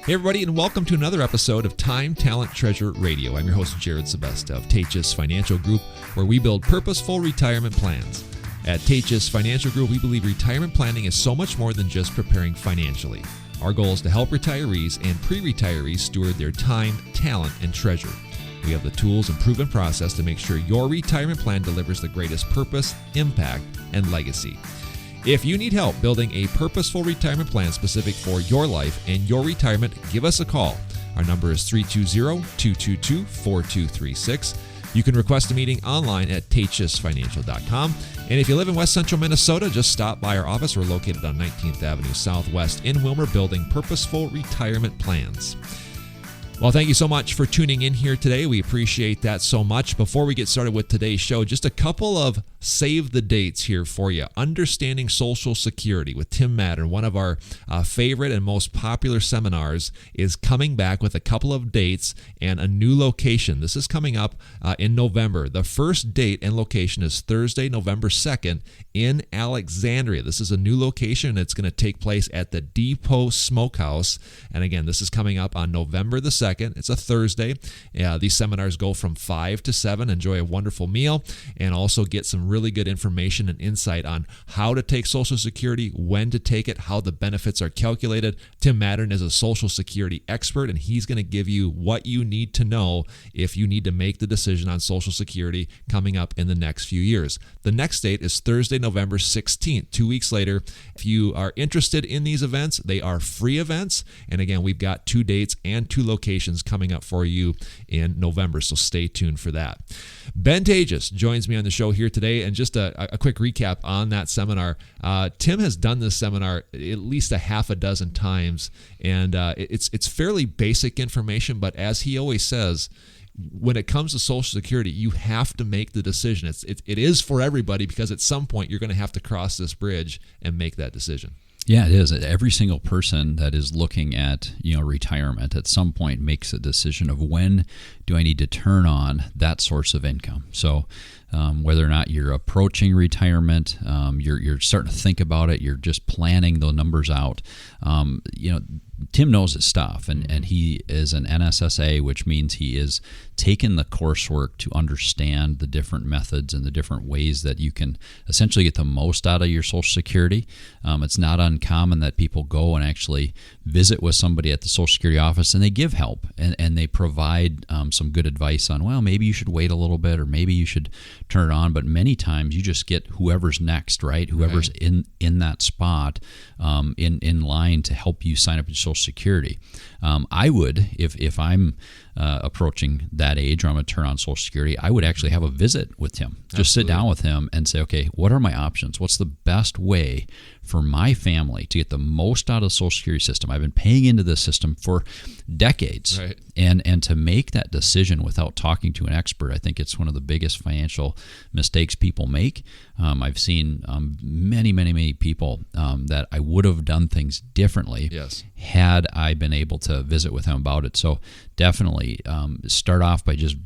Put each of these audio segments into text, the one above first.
Hey everybody, and welcome to another episode of Time, Talent, Treasure Radio. I'm your host, Jared Sebesta of Taegis Financial Group, where we build purposeful retirement plans. At Taegis Financial Group, we believe retirement planning is so much more than just preparing financially. Our goal is to help retirees and pre-retirees steward their time, talent, and treasure. We have the tools and proven process to make sure your retirement plan delivers the greatest purpose, impact, and legacy. If you need help building a purposeful retirement plan specific for your life and your retirement, give us a call. Our number is 320-222-4236. You can request a meeting online at taegisfinancial.com. And if you live in West Central Minnesota, just stop by our office. We're located on 19th Avenue Southwest in Wilmer, building purposeful retirement plans. Well, thank you so much for tuning in here today. We appreciate that so much. Before we get started with today's show, just a couple of save the dates here for you. Understanding Social Security with Tim Madden, one of our favorite and most popular seminars, is coming back with a couple of dates and a new location. This is coming up in November. The first date and location is Thursday, November 2nd in Alexandria. This is a new location. It's going to take place at the Depot Smokehouse. And again, this is coming up on November the 2nd. It's a Thursday. These seminars go from 5 to 7. Enjoy a wonderful meal and also get some really good information and insight on how to take Social Security, when to take it, how the benefits are calculated. Tim Madden is a Social Security expert, and he's going to give you what you need to know if you need to make the decision on Social Security coming up in the next few years. The next date is Thursday, November 16th, 2 weeks later. If you are interested in these events, they are free events. And again, we've got 2 dates and 2 locations coming up for you in November, so stay tuned for that. Ben Taegis joins me on the show here today, and just a quick recap on that seminar. Tim has done this seminar at least a half a dozen times, and it's fairly basic information, but as he always says, when it comes to Social Security, you have to make the decision. It is for everybody, because at some point you're going to have to cross this bridge and make that decision. Yeah, it is. Every single person that is looking at, retirement at some point makes a decision of when do I need to turn on that source of income. So whether or not you're approaching retirement, you're starting to think about it, you're just planning the numbers out. Tim knows his stuff, and he is an NSSA, which means he is taken the coursework to understand the different methods and the different ways that you can essentially get the most out of your Social Security. It's not uncommon that people go and actually visit with somebody at the Social Security office, and they give help, and they provide some good advice on, well, maybe you should wait a little bit, or maybe you should turn it on. But many times you just get whoever's next, right? Whoever's in that spot in line to help you sign up for Social Security. I would, if I'm approaching that age, or I'm going to turn on Social Security, I would actually have a visit with him. Just sit down with him and say, okay, what are my options? What's the best way for my family to get the most out of the Social Security system? I've been paying into this system for decades. Right. And to make that decision without talking to an expert, I think it's one of the biggest financial mistakes people make. I've seen many people that I would have done things differently had I been able to visit with him about it. So definitely start off by just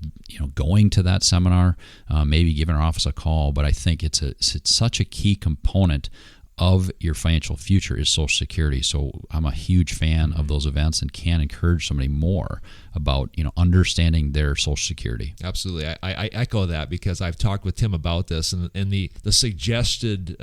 going to that seminar, maybe giving our office a call. But I think it's such a key component of your financial future is Social Security. So I'm a huge fan of those events, and can encourage somebody more about understanding their Social Security. Absolutely. I echo that, because I've talked with Tim about this, and the suggested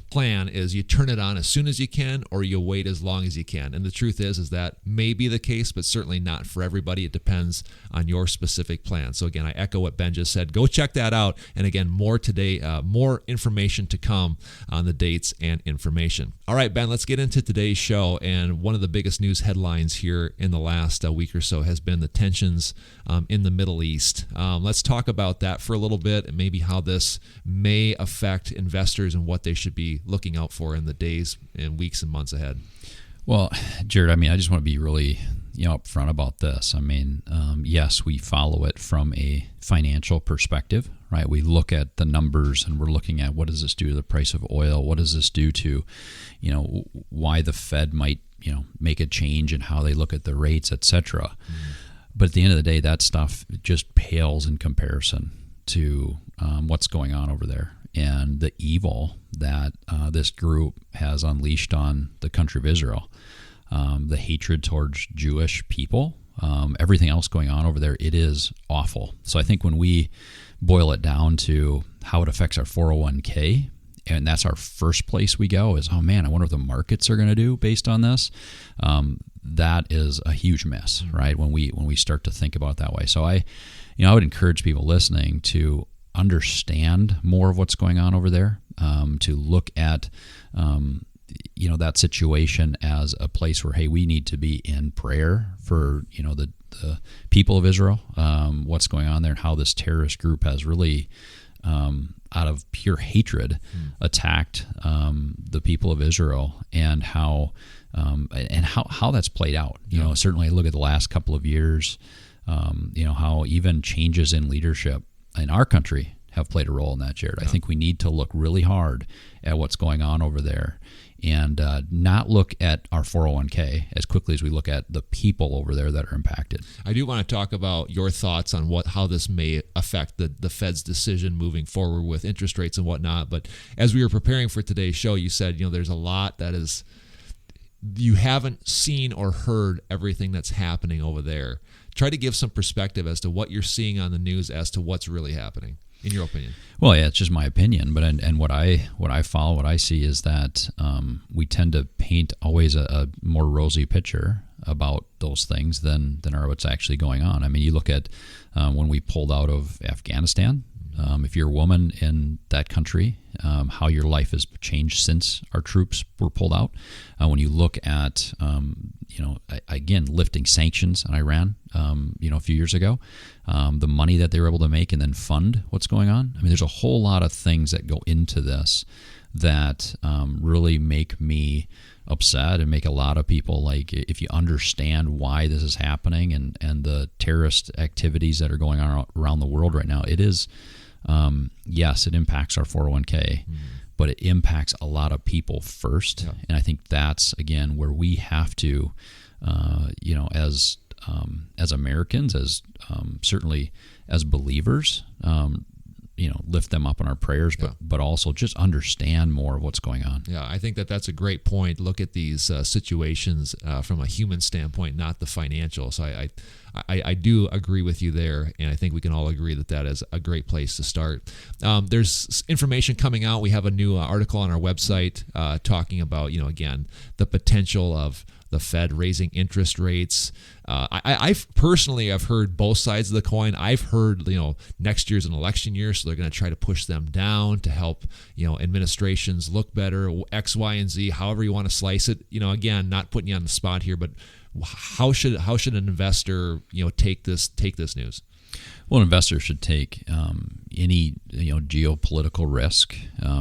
plan is you turn it on as soon as you can, or you wait as long as you can. And the truth is that may be the case, but certainly not for everybody. It depends on your specific plan. So again, I echo what Ben just said. Go check that out. And again, more today, more information to come on the dates and information. All right, Ben, let's get into today's show. And one of the biggest news headlines here in the last week or so has been the tensions in the Middle East. Let's talk about that for a little bit, and maybe how this may affect investors and what they should be looking out for in the days and weeks and months ahead. Well, Jared, I just want to be really upfront about this. Yes, we follow it from a financial perspective, right? We look at the numbers, and we're looking at, what does this do to the price of oil? What does this do to, why the Fed might, make a change in how they look at the rates, et cetera. But at the end of the day, that stuff just pales in comparison to what's going on over there, and the evil that this group has unleashed on the country of Israel. the hatred towards Jewish people, everything else going on over there, it is awful. So I think when we boil it down to how it affects our 401k, and that's our first place we go is, oh man, I wonder what the markets are going to do based on this. That is a huge miss, right? When we start to think about it that way. So I would encourage people listening to understand more of what's going on over there, to look at that situation as a place where, hey, we need to be in prayer for the people of Israel, what's going on there, and how this terrorist group has really out of pure hatred attacked the people of Israel, and how that's played out. Certainly I look at the last couple of years, how even changes in leadership in our country have played a role in that, Jared. I think we need to look really hard at what's going on over there, and not look at our 401k as quickly as we look at the people over there that are impacted. I do want to talk about your thoughts on how this may affect the Fed's decision moving forward with interest rates and whatnot. But as we were preparing for today's show, you said, there's a lot that is, you haven't seen or heard everything that's happening over there. Try to give some perspective as to what you're seeing on the news as to what's really happening, in your opinion. Well, yeah, it's just my opinion, but and what I follow, what I see is that we tend to paint always a more rosy picture about those things than what's actually going on. I mean, you look at when we pulled out of Afghanistan. If you're a woman in that country, how your life has changed since our troops were pulled out. When you look at, again, lifting sanctions on Iran, a few years ago, the money that they were able to make and then fund what's going on. I mean, there's a whole lot of things that go into this that really make me upset and make a lot of people, like, if you understand why this is happening and the terrorist activities that are going on around the world right now, it is, yes, it impacts our 401k, but it impacts a lot of people first. Yeah. And I think that's, again, where we have to, as Americans, as certainly as believers, lift them up in our prayers, but also just understand more of what's going on. Yeah, I think that's a great point. Look at these situations from a human standpoint, not the financial. So I do agree with you there, and I think we can all agree that is a great place to start. There's information coming out. We have a new article on our website talking about, again, the potential of the Fed raising interest rates. I've personally, I've heard both sides of the coin. I've heard, next year's an election year, so they're going to try to push them down to help, administrations look better, X, Y, and Z, however you want to slice it. Again, not putting you on the spot here, but how should an investor, take this news? Well, investors should take any geopolitical risk,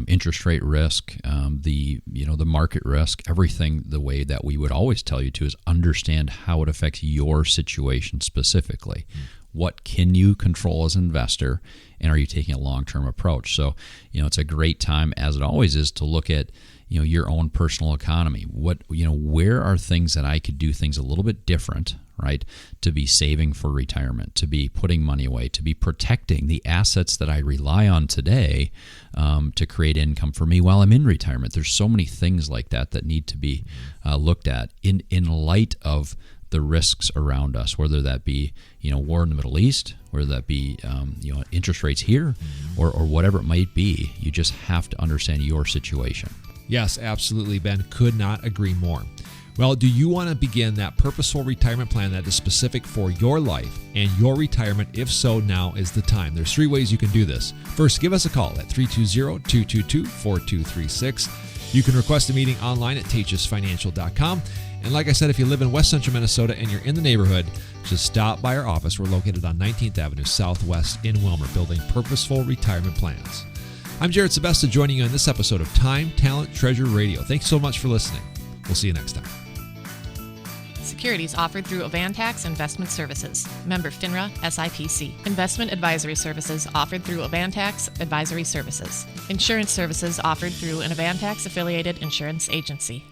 interest rate risk, the market risk, everything the way that we would always tell you to is understand how it affects your situation specifically. What can you control as an investor, and are you taking a long-term approach? So, it's a great time, as it always is, to look at your own personal economy. Where are things that I could do things a little bit different, right? To be saving for retirement, to be putting money away, to be protecting the assets that I rely on today to create income for me while I'm in retirement. There's so many things like that need to be looked at in light of the risks around us, whether that be war in the Middle East, whether that be interest rates here, or whatever it might be. You just have to understand your situation. Yes, absolutely, Ben. Could not agree more. Well, do you want to begin that purposeful retirement plan that is specific for your life and your retirement? If so, now is the time. There's 3 ways you can do this. First, give us a call at 320-222-4236. You can request a meeting online at tachusfinancial.com. And like I said, if you live in West Central Minnesota and you're in the neighborhood, just stop by our office. We're located on 19th Avenue Southwest in Wilmer, building purposeful retirement plans. I'm Jared Sebesta, joining you in this episode of Time, Talent, Treasure Radio. Thanks so much for listening. We'll see you next time. Securities offered through Avantax Investment Services. Member FINRA SIPC. Investment advisory services offered through Avantax Advisory Services. Insurance services offered through an Avantax affiliated insurance agency.